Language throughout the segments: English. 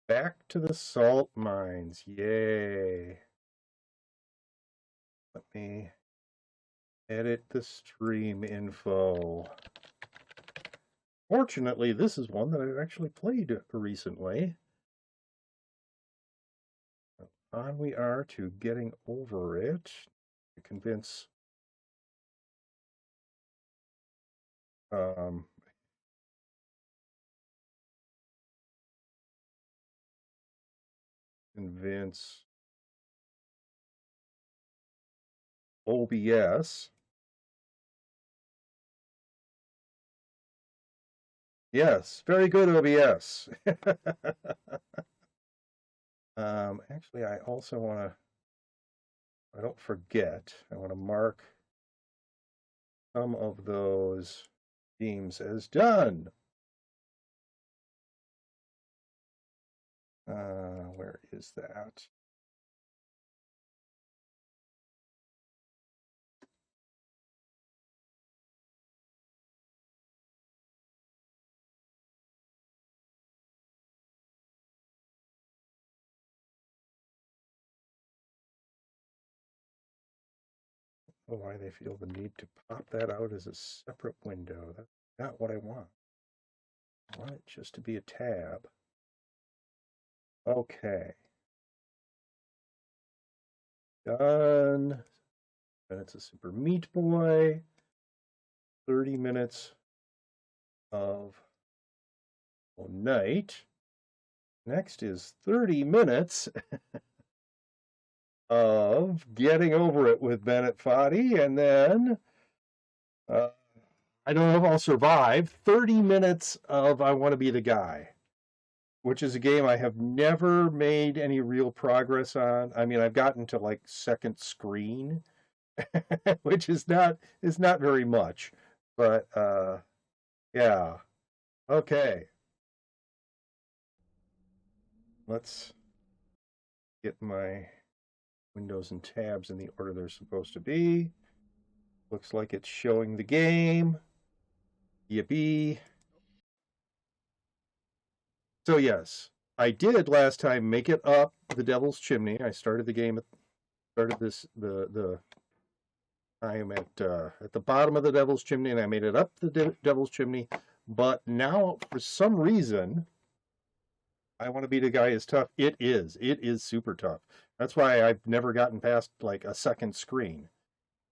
Back to the salt mines. Yay. Let me edit the stream info. Fortunately, this is one that I've actually played recently. On we are to getting over it. To convince convince OBS. Yes, very good OBS. Actually, I also want to, I don't forget, I want to mark some of those themes as done. Where is that? Why they feel the need to pop that out as a separate window. That's not what I want. I want it just to be a tab. Okay. Done. And it's a super meat boy. 30 minutes of night. Next is 30 minutes of getting over it with Bennett Foddy, and then I don't know if I'll survive 30 minutes of I Want to Be the Guy, which is a game I have never made any real progress on. I mean, I've gotten to like second screen, which is not very much, but yeah. Okay. Let's get my windows and tabs in the order they're supposed to be. Looks like it's showing the game. Yippee. So yes, I did last time make it up the Devil's Chimney. I started the game started this the I am at the bottom of the Devil's Chimney, and I made it up the Devil's Chimney. But now, for some reason, I Want to Be the Guy is tough. It is super tough. That's why I've never gotten past like a second screen.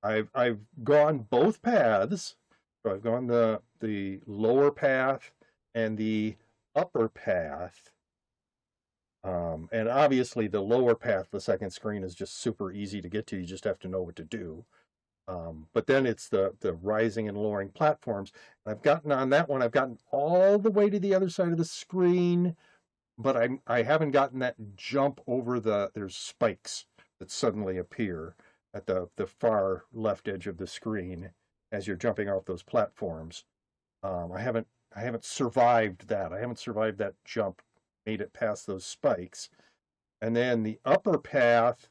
I've gone both paths. So I've gone the lower path and the upper path. And obviously the lower path, the second screen, is just super easy to get to. You just have to know what to do. But then it's the rising and lowering platforms. I've gotten on that one. I've gotten all the way to the other side of the screen, but I haven't gotten that jump over there's spikes that suddenly appear at the far left edge of the screen as you're jumping off those platforms. I haven't survived that. I haven't survived that jump, made it past those spikes. And then the upper path,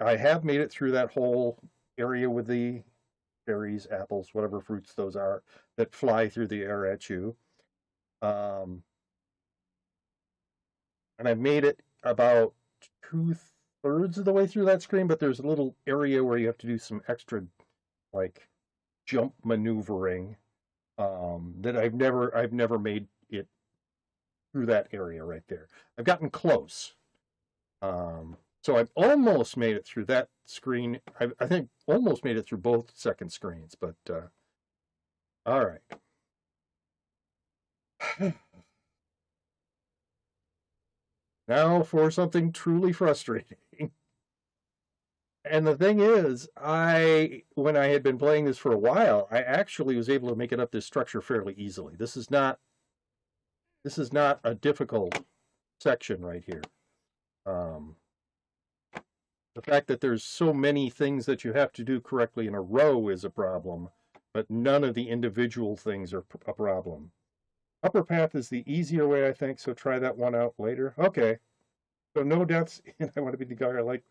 I have made it through that whole area with the berries, apples, whatever fruits those are that fly through the air at you. Um, and I've made it about 2/3 of the way through that screen, but there's a little area where you have to do some extra like jump maneuvering that I've never made it through that area right there. I've gotten close. So I've almost made it through that screen. I think almost made it through both second screens, but all right. Now for something truly frustrating. And the thing is, when I had been playing this for a while, I actually was able to make it up this structure fairly easily. This is not a difficult section right here. The fact that there's so many things that you have to do correctly in a row is a problem, but none of the individual things are a problem. Upper path is the easier way, I think, so try that one out later. Okay. So no deaths in I Want to Be the Guy I Like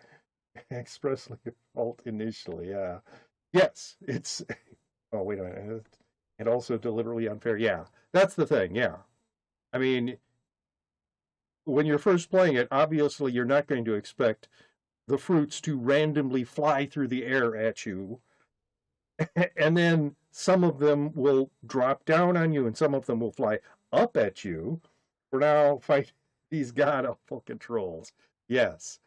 expressly fault initially. Yeah. Yes, it's. Oh, wait a minute. And also deliberately unfair. Yeah, that's the thing. Yeah. I mean, when you're first playing it, obviously you're not going to expect the fruits to randomly fly through the air at you. And then some of them will drop down on you and some of them will fly up at you. We're now fighting these god-awful controls. Yes.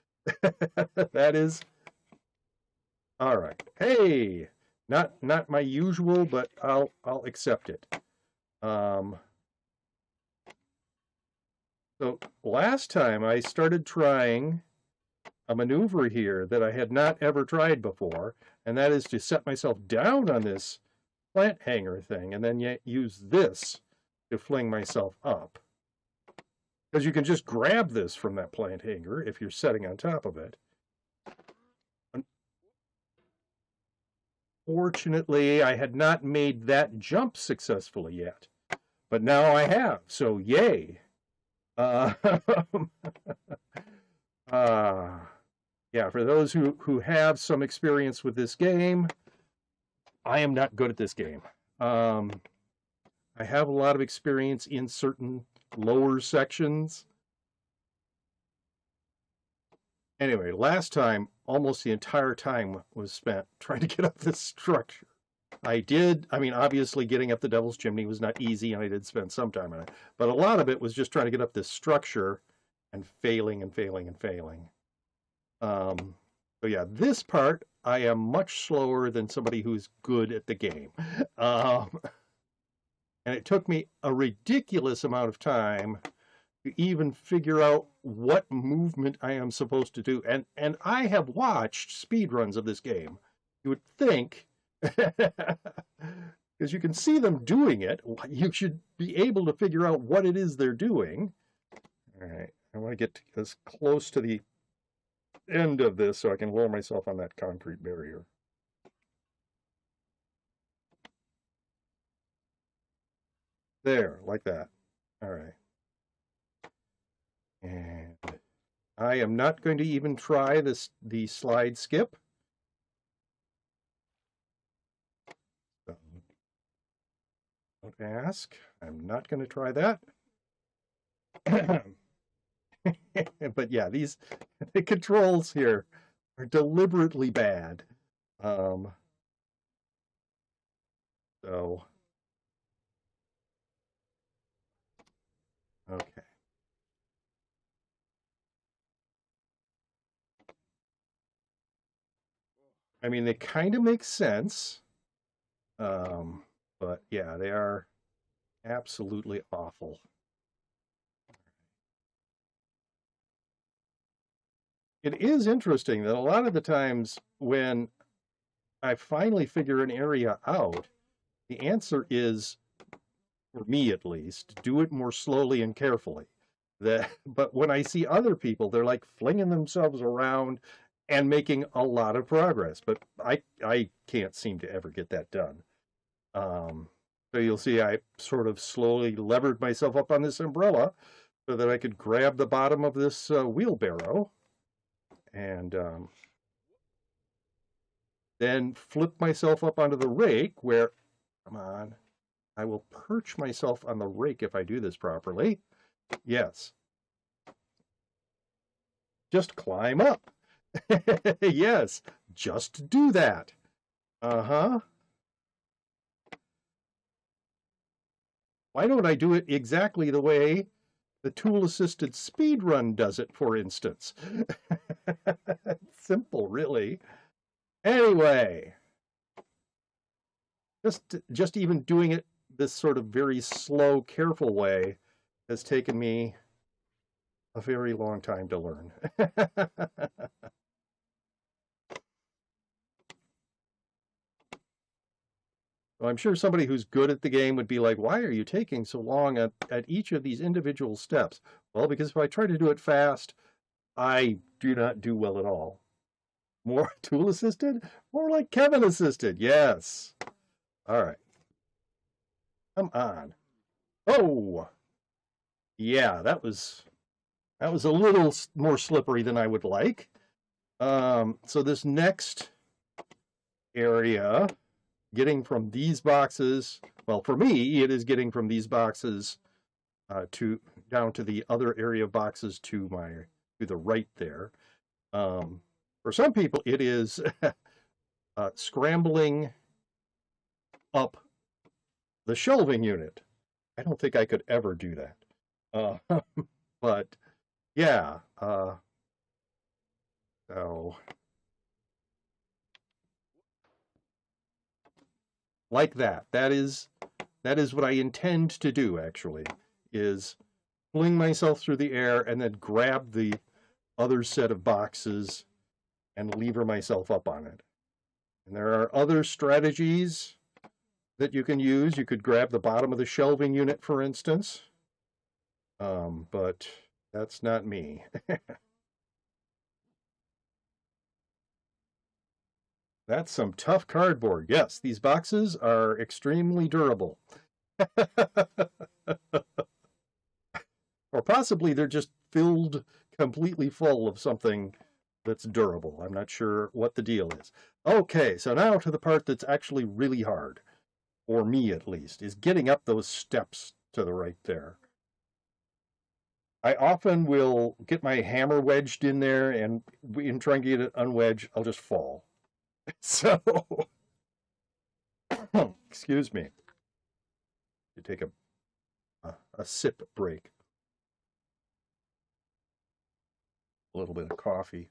That is all right. Hey, not my usual, but I'll accept it. So last time I started trying a maneuver here that I had not ever tried before, and that is to set myself down on this plant hanger thing and then use this to fling myself up. Because you can just grab this from that plant hanger if you're sitting on top of it. Fortunately, I had not made that jump successfully yet, but now I have, so yay. Yeah, for those who have some experience with this game, I am not good at this game. I have a lot of experience in certain lower sections. Anyway, last time, almost the entire time was spent trying to get up this structure. I mean, obviously getting up the Devil's Chimney was not easy, and I did spend some time on it. But a lot of it was just trying to get up this structure and failing and failing and failing. So yeah, this part, I am much slower than somebody who's good at the game. And it took me a ridiculous amount of time to even figure out what movement I am supposed to do. And I have watched speedruns of this game. You would think, because you can see them doing it, you should be able to figure out what it is they're doing. All right, I want to get as close to the end of this so I can lower myself on that concrete barrier. There, like that. All right. And I am not going to even try the slide skip. So, don't ask. I'm not going to try that. But yeah, the controls here are deliberately bad. So okay. I mean, they kind of make sense. But yeah, they are absolutely awful. It is interesting that a lot of the times when I finally figure an area out, the answer is, for me at least, do it more slowly and carefully. But when I see other people, they're like flinging themselves around and making a lot of progress. But I can't seem to ever get that done. So you'll see I sort of slowly levered myself up on this umbrella so that I could grab the bottom of this wheelbarrow and then flip myself up onto the rake where, come on, I will perch myself on the rake if I do this properly. Yes. Just climb up. Yes, just do that. Uh-huh. Why don't I do it exactly the way the tool-assisted speedrun does it, for instance? Simple, really. Anyway, just even doing it this sort of very slow, careful way has taken me a very long time to learn. Well, I'm sure somebody who's good at the game would be like, why are you taking so long at each of these individual steps? Well, because if I try to do it fast, I do not do well at all. More tool assisted? More like Kevin assisted. Yes. All right. Come on. Oh. Yeah, that was a little more slippery than I would like. So this next area, getting from these boxes, well, for me, it is getting from these boxes to down to the other area of boxes to the right there. For some people, it is scrambling up the shelving unit. I don't think I could ever do that. But yeah, so like that. That is what I intend to do, actually, is fling myself through the air and then grab the other set of boxes and lever myself up on it. And there are other strategies that you can use. You could grab the bottom of the shelving unit, for instance. But that's not me. That's some tough cardboard. Yes, these boxes are extremely durable. Or possibly they're just filled completely full of something that's durable. I'm not sure what the deal is. Okay, so now to the part that's actually really hard, for me at least, is getting up those steps to the right there. I often will get my hammer wedged in there, and in trying to get it unwedged, I'll just fall. So, excuse me. You take a sip break. A little bit of coffee.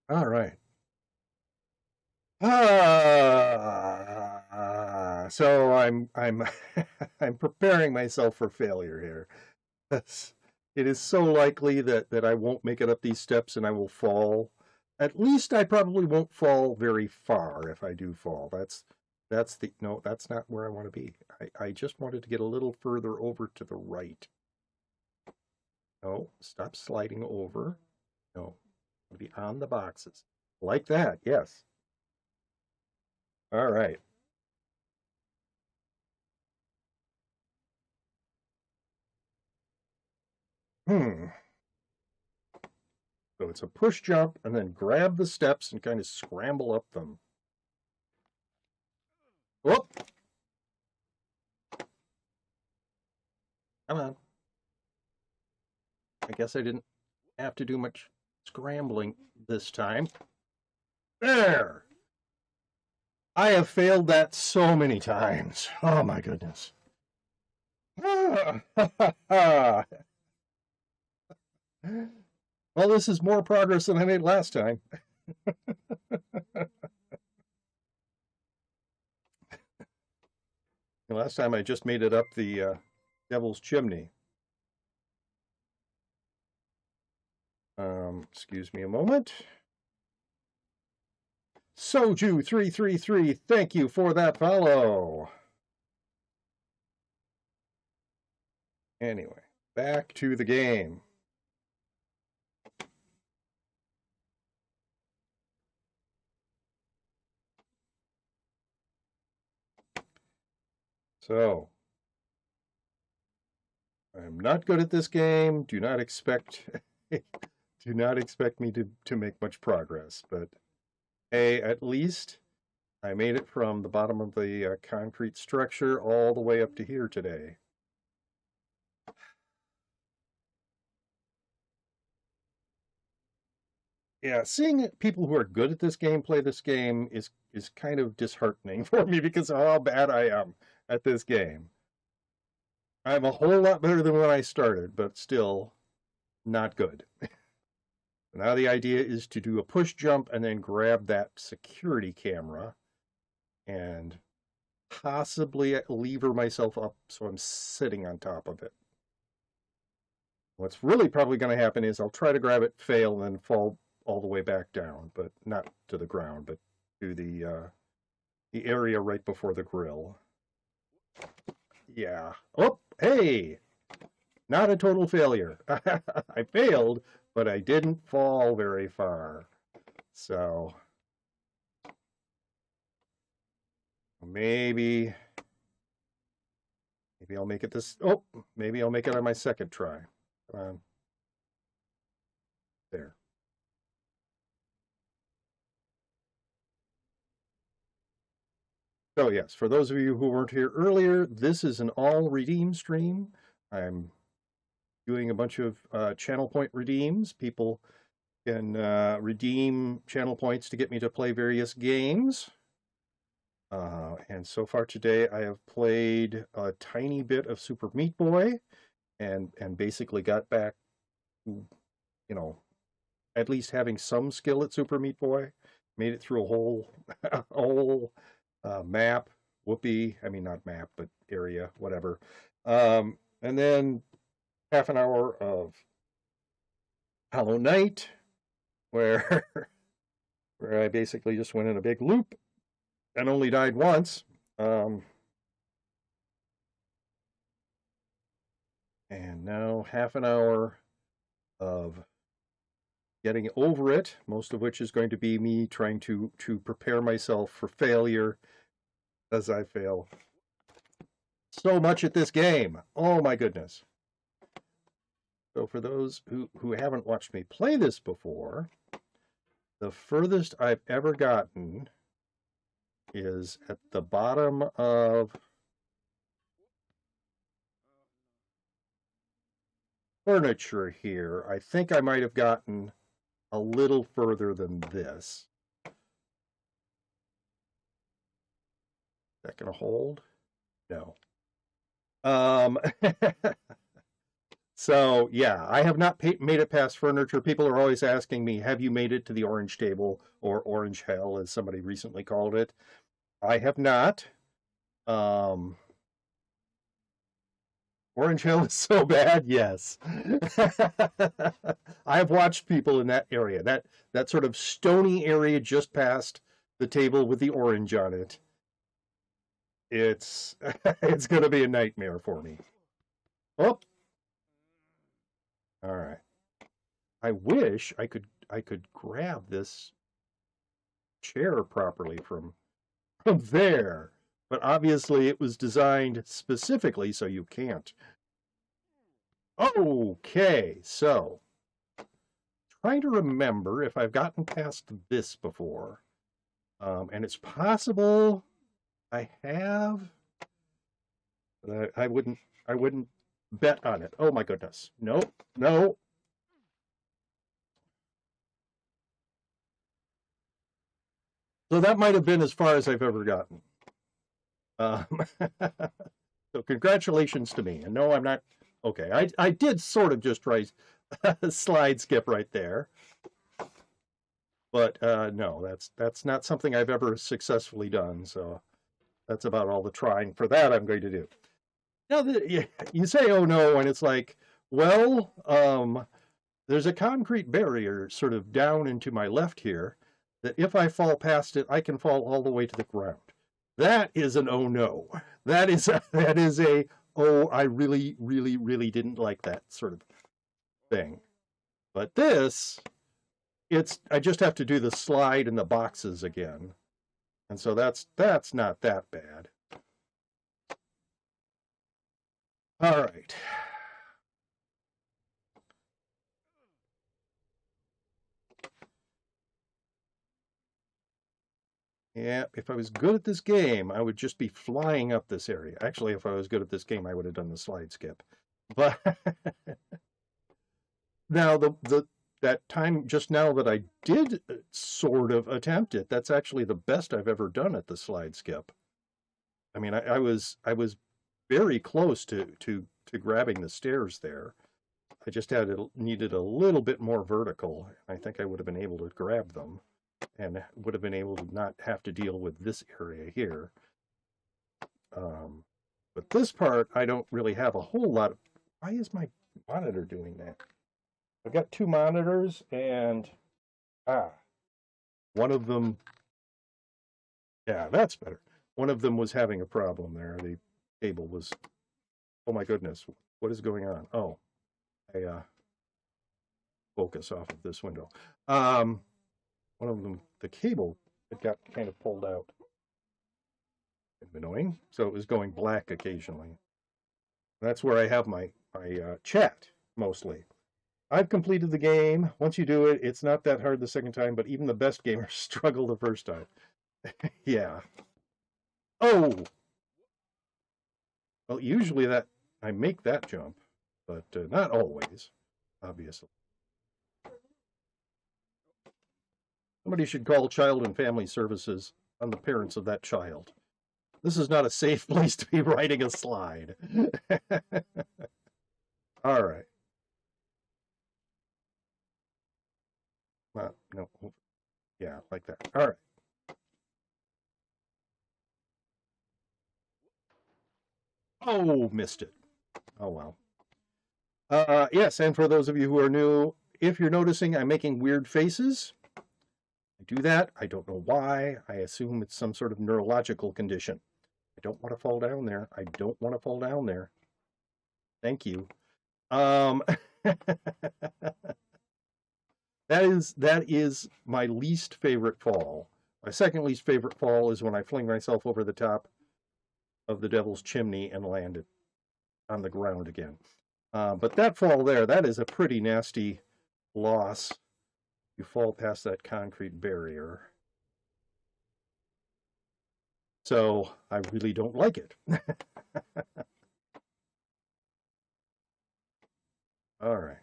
All right. So I'm I'm preparing myself for failure here. It is so likely that I won't make it up these steps and I will fall. At least I probably won't fall very far if I do fall. No, that's not where I want to be. I just wanted to get a little further over to the right. No, stop sliding over. No, I'll be on the boxes. Like that, yes. All right. So it's a push jump and then grab the steps and kind of scramble up them. Whoop! Come on. I guess I didn't have to do much scrambling this time. There! I have failed that so many times. Oh my goodness. Well, this is more progress than I made last time. Last time I just made it up the Devil's Chimney. Excuse me a moment. Soju333, thank you for that follow. Anyway, back to the game. So, I'm not good at this game. Do not expect me to make much progress, but hey, at least I made it from the bottom of the concrete structure all the way up to here today. Yeah, seeing people who are good at this game play this game is kind of disheartening for me because of how bad I am at this game. I'm a whole lot better than when I started, but still not good. Now the idea is to do a push jump and then grab that security camera and possibly lever myself up so I'm sitting on top of it. What's really probably going to happen is I'll try to grab it, fail, and then fall all the way back down, but not to the ground, but to the area right before the grill. Yeah. Oh, hey! Not a total failure. I failed, but I didn't fall very far. So maybe I'll make it this. Oh, maybe I'll make it on my second try. Come on. There. So yes, for those of you who weren't here earlier, this is an all redeem stream. I'm doing a bunch of channel point redeems. People can redeem channel points to get me to play various games. And so far today, I have played a tiny bit of Super Meat Boy, and basically got back, you know, at least having some skill at Super Meat Boy. Made it through a whole a whole map. Whoopee. I mean, not map, but area, whatever. And then half an hour of Hollow Knight, where where I basically just went in a big loop and only died once. And now half an hour of getting over it, most of which is going to be me trying to prepare myself for failure as I fail so much at this game. Oh my goodness. So for those who haven't watched me play this before, the furthest I've ever gotten is at the bottom of furniture here. I think I might have gotten a little further than this. Is that going to hold? No. So yeah, I have not made it past furniture. People are always asking me, have you made it to the orange table, or orange hell, as somebody recently called it? I have not. Orange Hill is so bad, yes. I've watched people in that area, that sort of stony area just past the table with the orange on it. It's it's going to be a nightmare for me. Oh, all right. I wish I could grab this chair properly from there, but obviously it was designed specifically so you can't. Okay, so trying to remember if I've gotten past this before, and it's possible I have, but I wouldn't bet on it. Oh my goodness, no, no. So that might have been as far as I've ever gotten. So congratulations to me. And no, I'm not. Okay, I did sort of just try slide skip right there. But no, that's not something I've ever successfully done. So that's about all the trying for that I'm going to do. Now, you say, oh no, and it's like, well, there's a concrete barrier sort of down into my left here that if I fall past it, I can fall all the way to the ground. That is an oh no. That is a oh, I really, really, really didn't like that sort of thing. But this, I just have to do the slide in the boxes again. And so that's not that bad. All right. Yeah, if I was good at this game, I would just be flying up this area. Actually, if I was good at this game, I would have done the slide skip. But now that time just now that I did sort of attempt it, that's actually the best I've ever done at the slide skip. I mean, I was very close to grabbing the stairs there. I just needed a little bit more vertical. I think I would have been able to grab them, and would have been able to not have to deal with this area here. But this part, I don't really have a whole lot of... Why is my monitor doing that? I've got two monitors, and one of them... Yeah, that's better. One of them was having a problem there. The cable was... Oh my goodness, what is going on? Oh, I focus off of this window. One of them, the cable, it got kind of pulled out. Annoying. So it was going black occasionally. That's where I have my chat mostly. I've completed the game. Once you do it, it's not that hard the second time, but even the best gamers struggle the first time. Yeah. Oh! Well, usually I make that jump. but not always, obviously. Somebody should call Child and Family Services on the parents of that child. This is not a safe place to be riding a slide. All right. No. Yeah, like that. All right. Oh, missed it. Oh, well. Yes, and for those of you who are new, if you're noticing I'm making weird faces, I do that. I don't know why. I assume it's some sort of neurological condition. I don't want to fall down there. I don't want to fall down there. Thank you. That is my least favorite fall. My second least favorite fall is when I fling myself over the top of the Devil's Chimney and land it on the ground again. But that fall there, that is a pretty nasty loss. You fall past that concrete barrier. So I really don't like it. All right.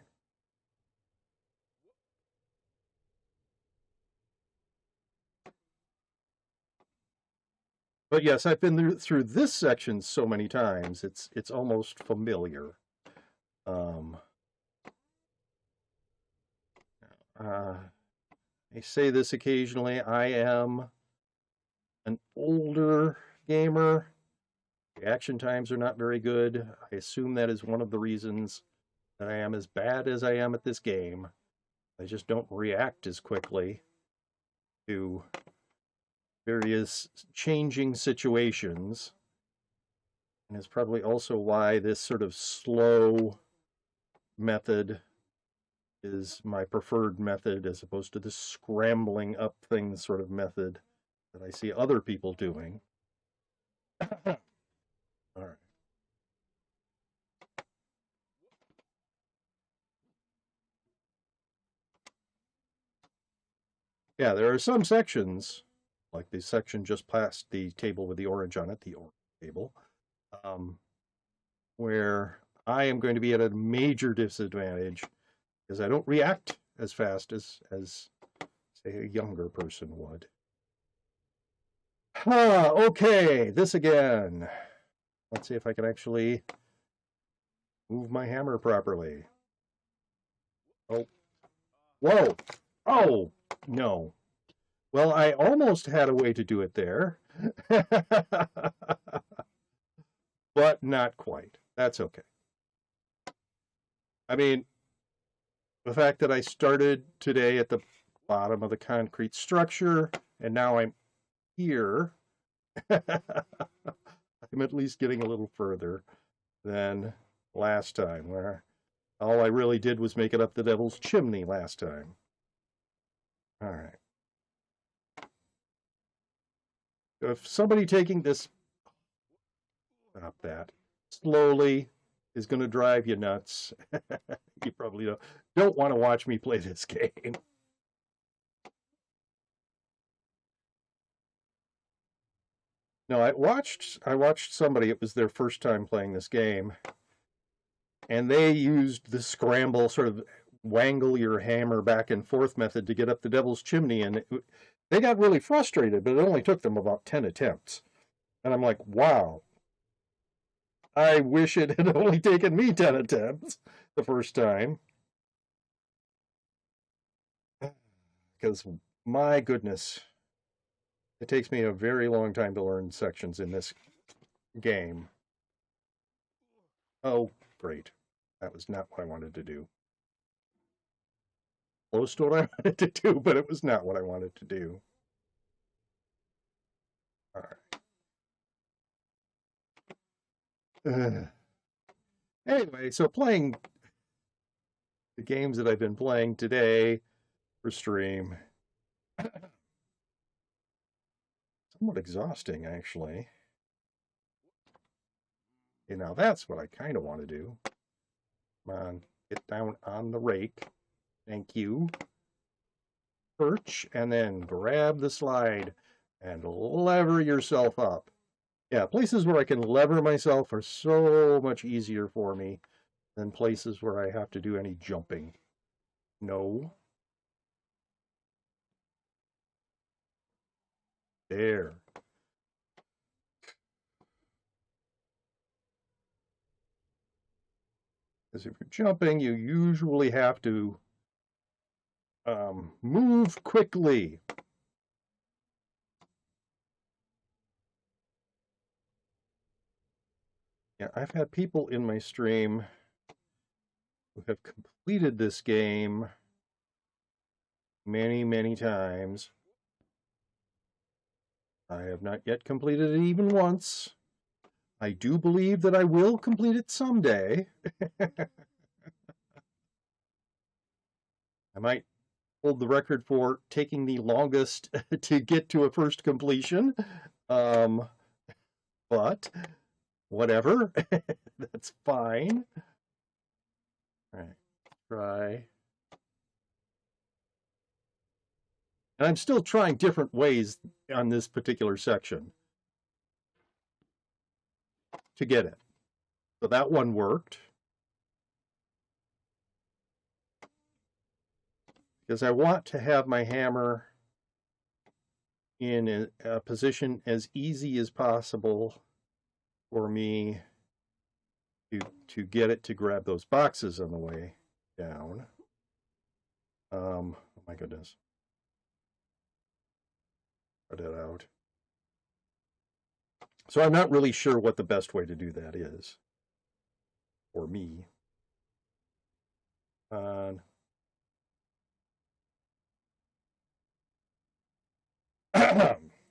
But yes, I've been through this section so many times, it's almost familiar. I say this occasionally, I am an older gamer. Reaction times are not very good. I assume that is one of the reasons that I am as bad as I am at this game. I just don't react as quickly to various changing situations. And it's probably also why this sort of slow method is my preferred method as opposed to the scrambling up things sort of method that I see other people doing. All right. Yeah, there are some sections, like the section just past the table with the orange on it, the orange table, where I am going to be at a major disadvantage because I don't react as fast as say, a younger person would. Okay, this again. Let's see if I can actually move my hammer properly. Oh, whoa. Oh, no. Well, I almost had a way to do it there. But not quite. That's okay. I mean, the fact that I started today at the bottom of the concrete structure and now I'm here, I'm at least getting a little further than last time, where all I really did was make it up the Devil's Chimney last time. All right. If somebody taking this, stop that, slowly is going to drive you nuts, you probably don't want to watch me play this game. No, I watched somebody, it was their first time playing this game, and they used the scramble, sort of wangle your hammer back and forth method to get up the Devil's Chimney, and they got really frustrated, but it only took them about 10 attempts. And I'm like, wow, I wish it had only taken me 10 attempts the first time. Because, my goodness, it takes me a very long time to learn sections in this game. Oh, great. That was not what I wanted to do. Close to what I wanted to do, but it was not what I wanted to do. All right. Anyway, so playing the games that I've been playing today for stream. Somewhat exhausting, actually. You know, that's what I kind of want to do. Come on, get down on the rake. Thank you. Perch, and then grab the slide and lever yourself up. Yeah, places where I can lever myself are so much easier for me Then places where I have to do any jumping. No. There. Because if you're jumping, you usually have to move quickly. Yeah, I've had people in my stream who have completed this game many, many times. I have not yet completed it even once. I do believe that I will complete it someday. I might hold the record for taking the longest to get to a first completion. But whatever, that's fine. All right, try. And I'm still trying different ways on this particular section to get it. So that one worked. Because I want to have my hammer in a position as easy as possible for me to get it to grab those boxes on the way down. Oh my goodness. Cut it out. So I'm not really sure what the best way to do that is for me. All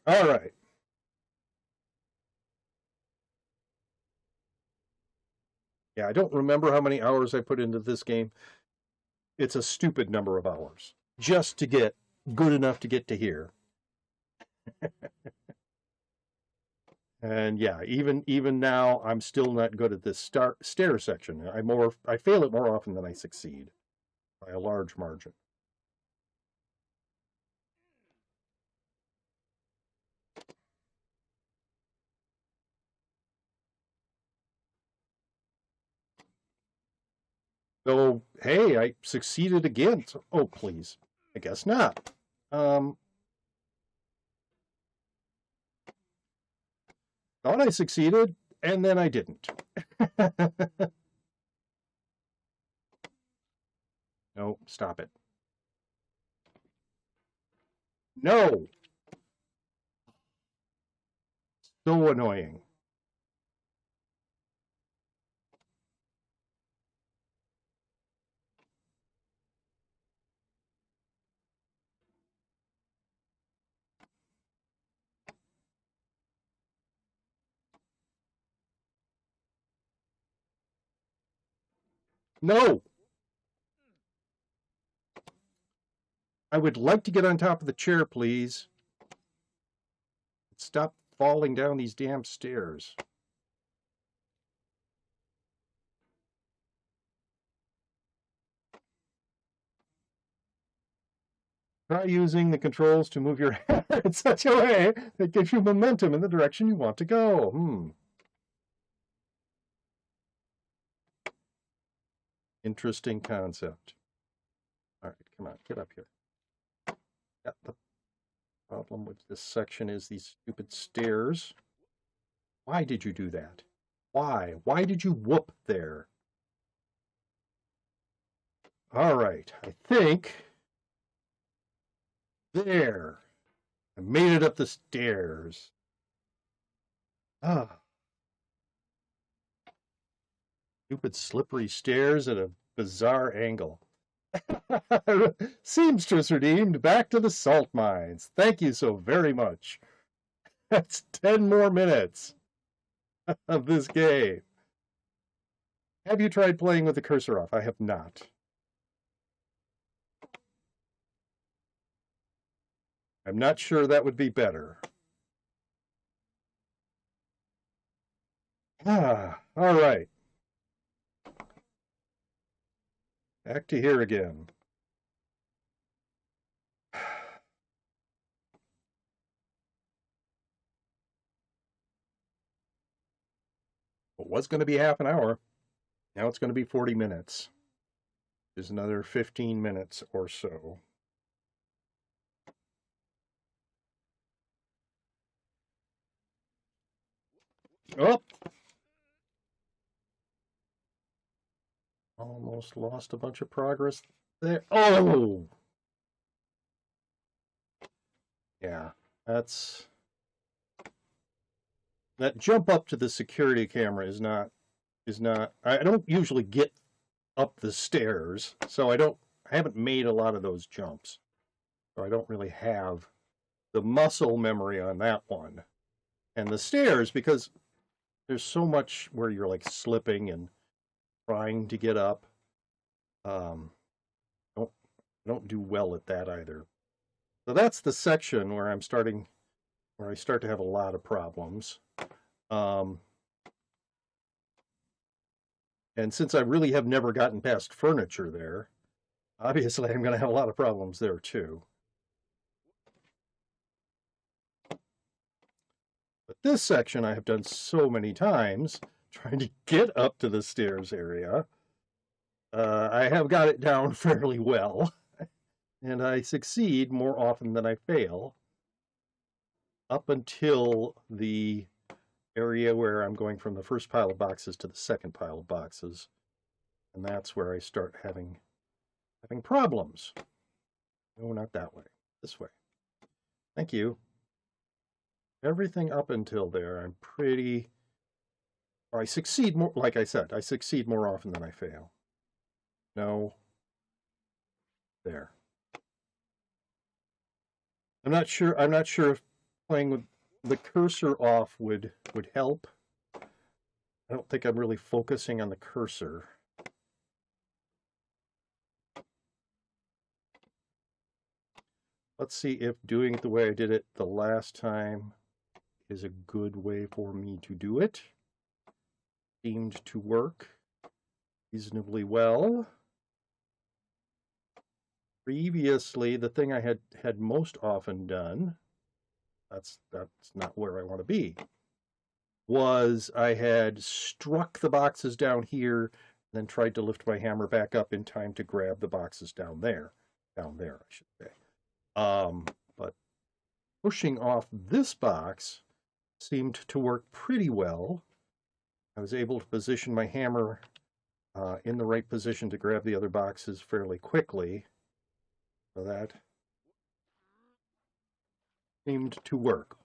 right. Yeah, I don't remember how many hours I put into this game. It's a stupid number of hours just to get good enough to get to here. And yeah, even now, I'm still not good at this stair section. I fail it more often than I succeed by a large margin. So, hey, I succeeded again. So, oh, please. I guess not. Thought I succeeded, and then I didn't. No, stop it. No. So annoying. No. I would like to get on top of the chair, please. Stop falling down these damn stairs. Try using the controls to move your hand in such a way that gives you momentum in the direction you want to go. Interesting concept. All right, come on, get up here. Yeah, the problem with this section is these stupid stairs. Why did you do that? Why? Why did you whoop there? All right, I think there. I made it up the stairs. Ah. Stupid slippery stairs at a bizarre angle. Seamstress redeemed. Back to the salt mines. Thank you so very much. That's 10 more minutes of this game. Have you tried playing with the cursor off? I have not. I'm not sure that would be better. All right. Back to here again. It was going to be half an hour. Now it's going to be 40 minutes. There's another 15 minutes or so. Oh! Almost lost a bunch of progress there. Oh! Yeah, that jump up to the security camera is not, I don't usually get up the stairs, so I haven't made a lot of those jumps. So I don't really have the muscle memory on that one. And the stairs, because there's so much where you're like slipping and trying to get up. Don't do well at that either. So that's the section where I start to have a lot of problems. And since I really have never gotten past furniture there, obviously I'm going to have a lot of problems there too. But this section I have done so many times, trying to get up to the stairs area. I have got it down fairly well, and I succeed more often than I fail, up until the area where I'm going from the first pile of boxes to the second pile of boxes. And that's where I start having problems. No, not that way. This way. Thank you. Everything up until there, I succeed more, like I said, I succeed more often than I fail. No. There. I'm not sure if playing with the cursor off would help. I don't think I'm really focusing on the cursor. Let's see if doing it the way I did it the last time is a good way for me to do it. Seemed to work reasonably well. Previously, the thing I had most often done, that's not where I want to be, was I had struck the boxes down here and then tried to lift my hammer back up in time to grab the boxes down there, I should say. But pushing off this box seemed to work pretty well. I was able to position my hammer in the right position to grab the other boxes fairly quickly. So that seemed to work.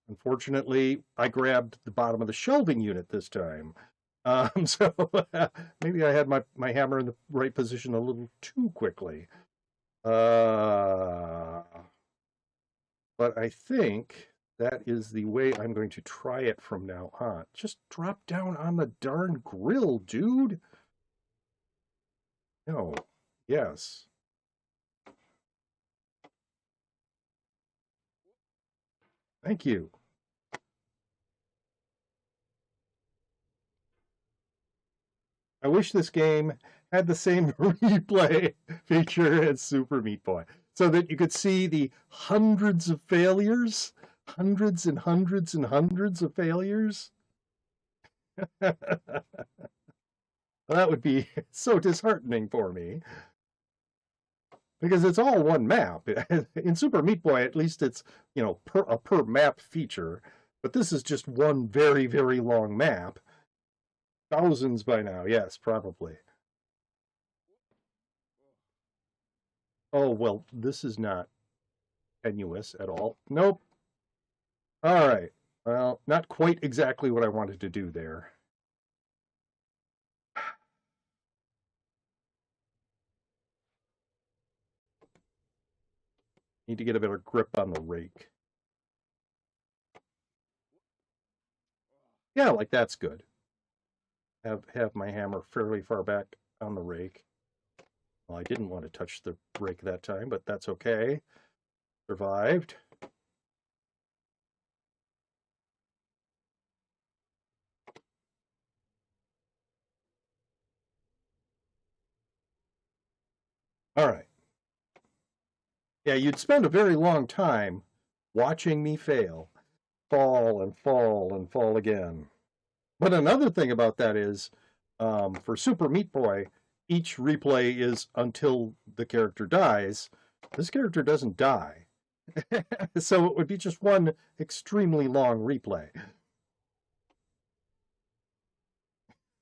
Unfortunately, I grabbed the bottom of the shelving unit this time. So maybe I had my hammer in the right position a little too quickly. But I think that is the way I'm going to try it from now on. Just drop down on the darn grill, dude. No. Yes. Thank you. I wish this game had the same replay feature as Super Meat Boy, so that you could see the hundreds of failures, hundreds and hundreds and hundreds of failures. That would be so disheartening for me, because it's all one map. In Super Meat Boy, at least it's, a per map feature, but this is just one very, very long map. Thousands by now, yes, probably. Oh, well, this is not tenuous at all. Nope. All right. Well, not quite exactly what I wanted to do there. Need to get a better grip on the rake. Yeah, like that's good. Have my hammer fairly far back on the rake. Well, I didn't want to touch the rake that time, but that's okay. Survived. All right. Yeah, you'd spend a very long time watching me fail, fall and fall and fall again. But another thing about that is For Super Meat Boy, each replay is until the character dies. This character doesn't die. So it would be just one extremely long replay.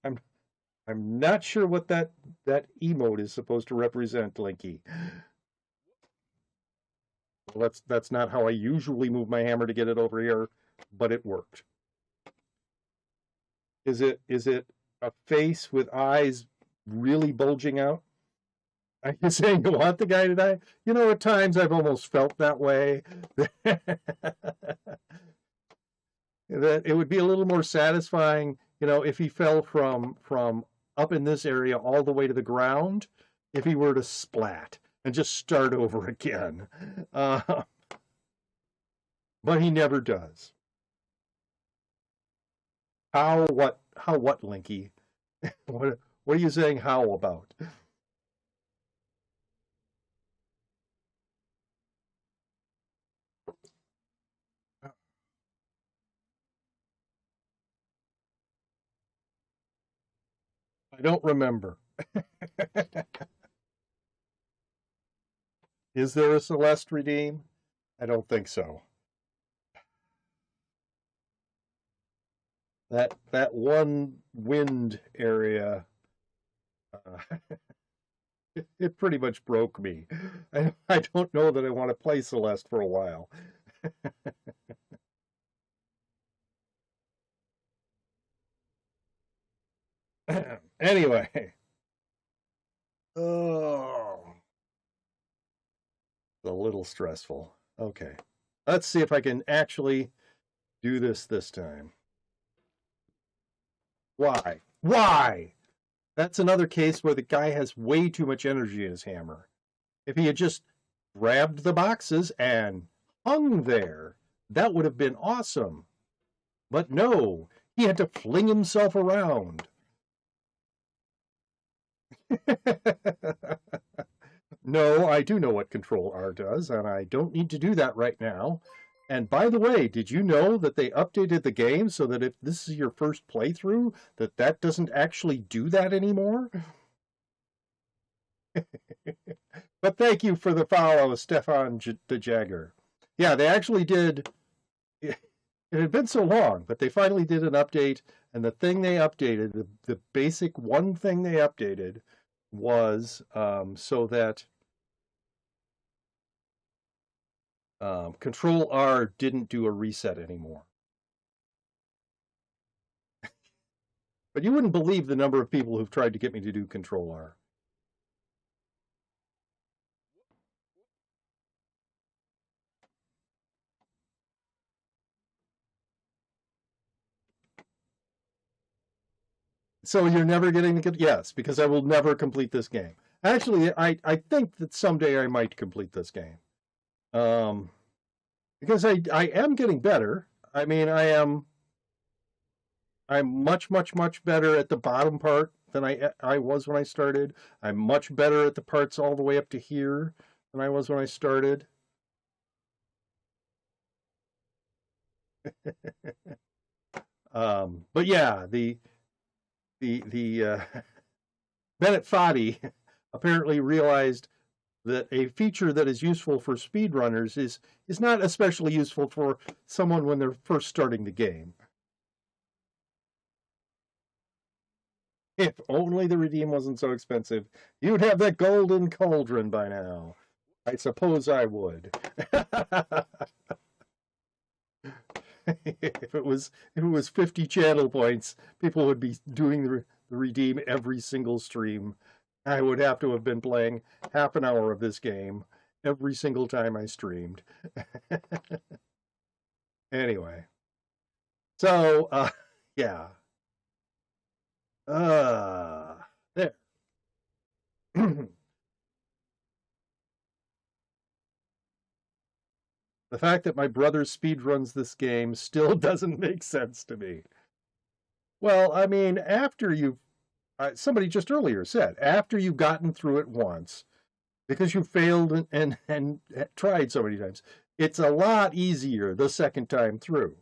I'm not sure what that emote is supposed to represent, Linky. Well, that's not how I usually move my hammer to get it over here, but it worked. Is it a face with eyes really bulging out? Are you saying you want the guy to die? You know, at times I've almost felt that way. That it would be a little more satisfying, you know, if he fell from up in this area all the way to the ground, if he were to splat and just start over again. But he never does. How what, Linky? What are you saying how about? I don't remember. Is there a Celeste redeem? I don't think so. That one wind area, it pretty much broke me. I don't know that I want to play Celeste for a while. Anyway. Oh. A little stressful. Okay. Let's see if I can actually do this time. Why? Why? That's another case where the guy has way too much energy in his hammer. If he had just grabbed the boxes and hung there, that would have been awesome. But no, he had to fling himself around. No, I do know what Control R does, and I don't need to do that right now. And by the way, did you know that they updated the game so that if this is your first playthrough, that doesn't actually do that anymore? But thank you for the follow, Stefan the Jagger. Yeah, they actually did. It had been so long, but they finally did an update, and the thing they updated, the basic one thing they updated was so that Control R didn't do a reset anymore. But you wouldn't believe the number of people who've tried to get me to do Control R. So you're never getting to get, yes, because I will never complete this game. Actually, I think that someday I might complete this game. Because I am getting better. I mean, I'm much better at the bottom part than I was when I started. I'm much better at the parts all the way up to here than I was when I started. But yeah, the Bennett Foddy apparently realized that a feature that is useful for speedrunners is not especially useful for someone when they're first starting the game. If only the redeem wasn't so expensive, you'd have that golden cauldron by now. I suppose I would. If it was 50 channel points, people would be doing the redeem every single stream. I would have to have been playing half an hour of this game every single time I streamed. Anyway, so yeah, there. The fact that my brother speedruns this game still doesn't make sense to me. Well, I mean, after you've somebody just earlier said, after you've gotten through it once, because you failed and tried so many times, it's a lot easier the second time through.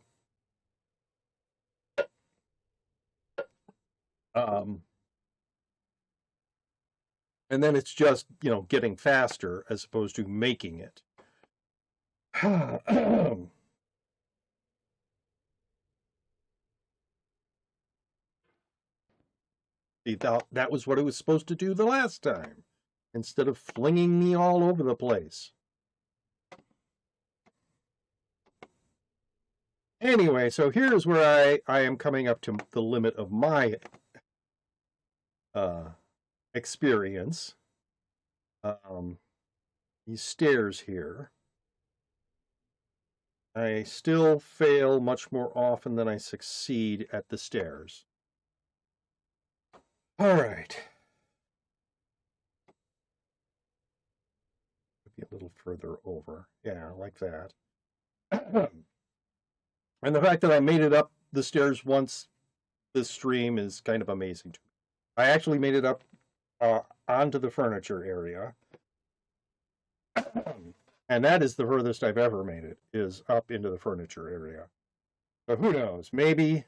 And then it's just, getting faster as opposed to making it. See, that was what it was supposed to do the last time, instead of flinging me all over the place. Anyway, so here's where I am coming up to the limit of my experience. These stairs here. I still fail much more often than I succeed at the stairs. All right. Maybe a little further over. Yeah, like that. And the fact that I made it up the stairs once this stream is kind of amazing to me. I actually made it up onto the furniture area. And that is the furthest I've ever made it, is up into the furniture area. But who knows? Maybe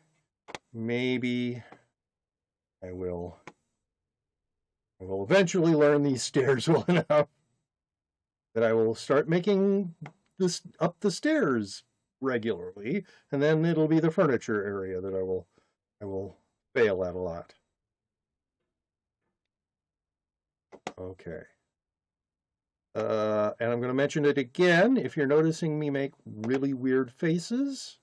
I will eventually learn these stairs well enough that I will start making this up the stairs regularly, and then it'll be the furniture area that I will fail at a lot. Okay. And I'm going to mention it again. If you're noticing me make really weird faces,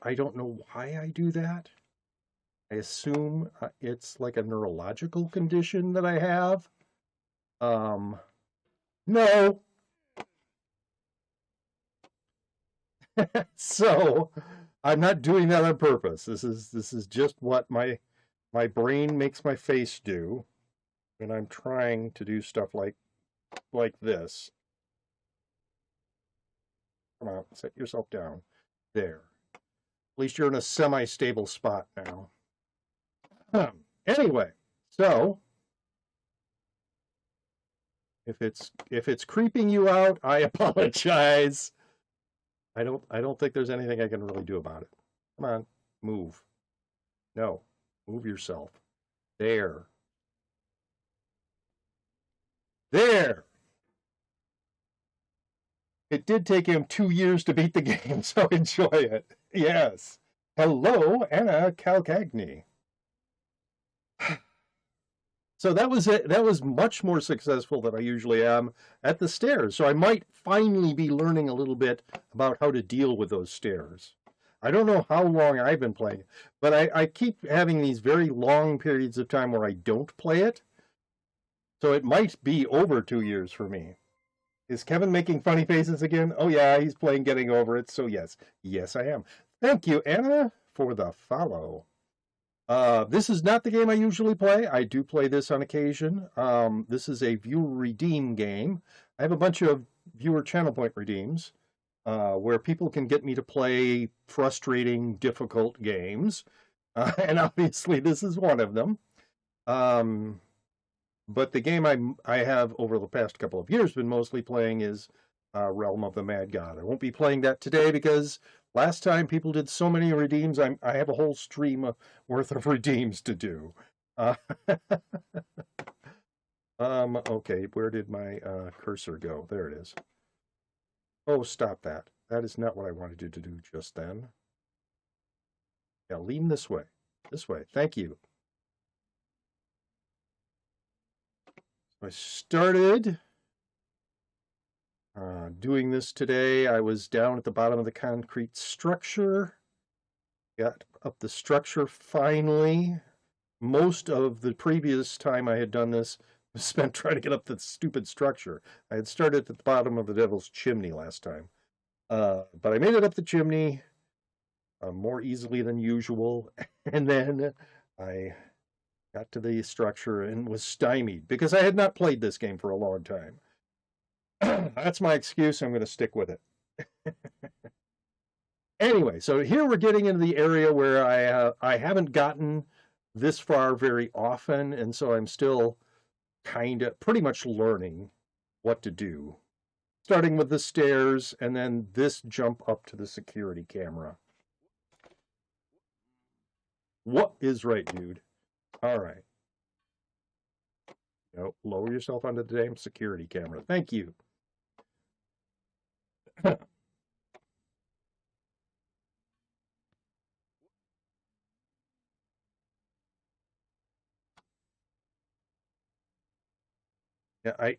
I don't know why I do that. I assume it's like a neurological condition that I have. No. So I'm not doing that on purpose. This is just what my brain makes my face do, and I'm trying to do stuff like this. Come on, set yourself down. There. At least you're in a semi-stable spot now. Anyway, so if it's creeping you out, I apologize. I don't think there's anything I can really do about it. Come on, move. No, move yourself. There. There. It did take him 2 years to beat the game, so enjoy it. Yes. Hello, Anna Calcagni. So that was it. That was much more successful than I usually am at the stairs. So I might finally be learning a little bit about how to deal with those stairs. I don't know how long I've been playing it, but I keep having these very long periods of time where I don't play it. So it might be over 2 years for me. Is Kevin making funny faces again? Oh yeah, he's playing Getting Over It. So yes, I am. Thank you, Anna, for the follow. This is not the game I usually play. I do play this on occasion. This is a viewer redeem game. I have a bunch of viewer channel point redeems where people can get me to play frustrating, difficult games. And obviously this is one of them. But the game I have over the past couple of years been mostly playing is Realm of the Mad God. I won't be playing that today because last time people did so many redeems. I have a whole stream worth of redeems to do. Okay, where did my cursor go? There it is. Oh, stop that. That is not what I wanted you to do just then. Yeah, lean this way. This way. Thank you. I started doing this today. I was down at the bottom of the concrete structure. Got up the structure finally. Most of the previous time I had done this was spent trying to get up the stupid structure. I had started at the bottom of the Devil's Chimney last time. But I made it up the chimney more easily than usual. And then I got to the structure and was stymied because I had not played this game for a long time. That's my excuse. I'm going to stick with it. Anyway, so here we're getting into the area where I haven't gotten this far very often, and so I'm still pretty much learning what to do. Starting with the stairs, and then this jump up to the security camera. What is right, dude? All right. No, lower yourself onto the damn security camera. Thank you. Yeah,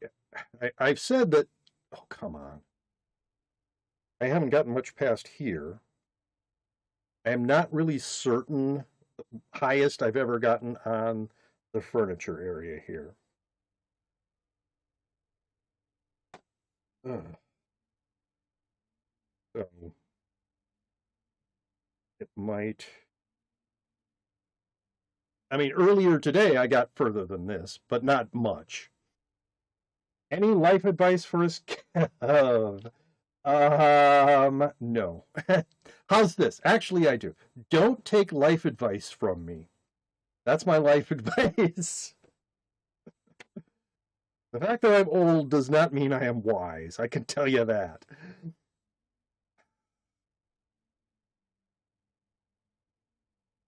I've said that. Oh, come on. I haven't gotten much past here. I am not really certain the highest I've ever gotten on the furniture area here. So it might. I mean, earlier today I got further than this, but not much. Any life advice for us? No. How's this? Actually, I do. Don't take life advice from me. That's my life advice. The fact that I'm old does not mean I am wise. I can tell you that.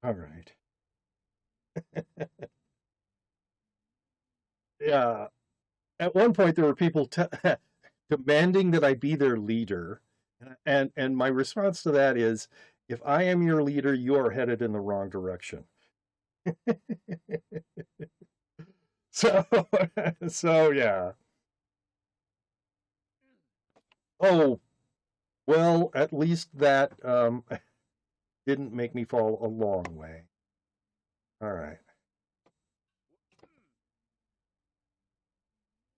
All right. Yeah. At one point, there were people demanding that I be their leader, and my response to that is, if I am your leader, you are headed in the wrong direction. So, so yeah. Oh, well, at least that didn't make me fall a long way. All right.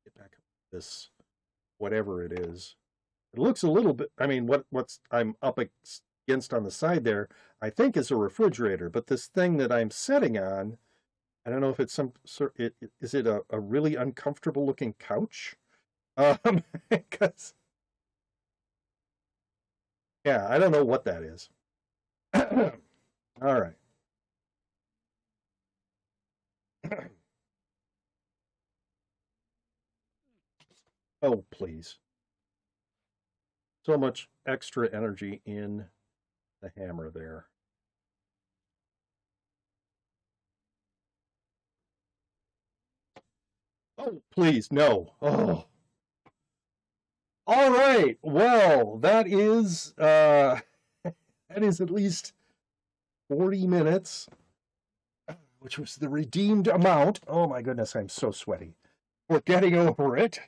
Get back up this, whatever it is. It looks a little bit, I mean, what's I'm up against on the side there, I think is a refrigerator, but this thing that I'm sitting on, I don't know if it's some sort, is it a really uncomfortable looking couch? Because, yeah, I don't know what that is. All right. Oh, please. So much extra energy in the hammer there. Oh, please, no. Oh. All right. Well, that is that is at least 40 minutes, which was the redeemed amount. Oh my goodness, I'm so sweaty. We're getting over it.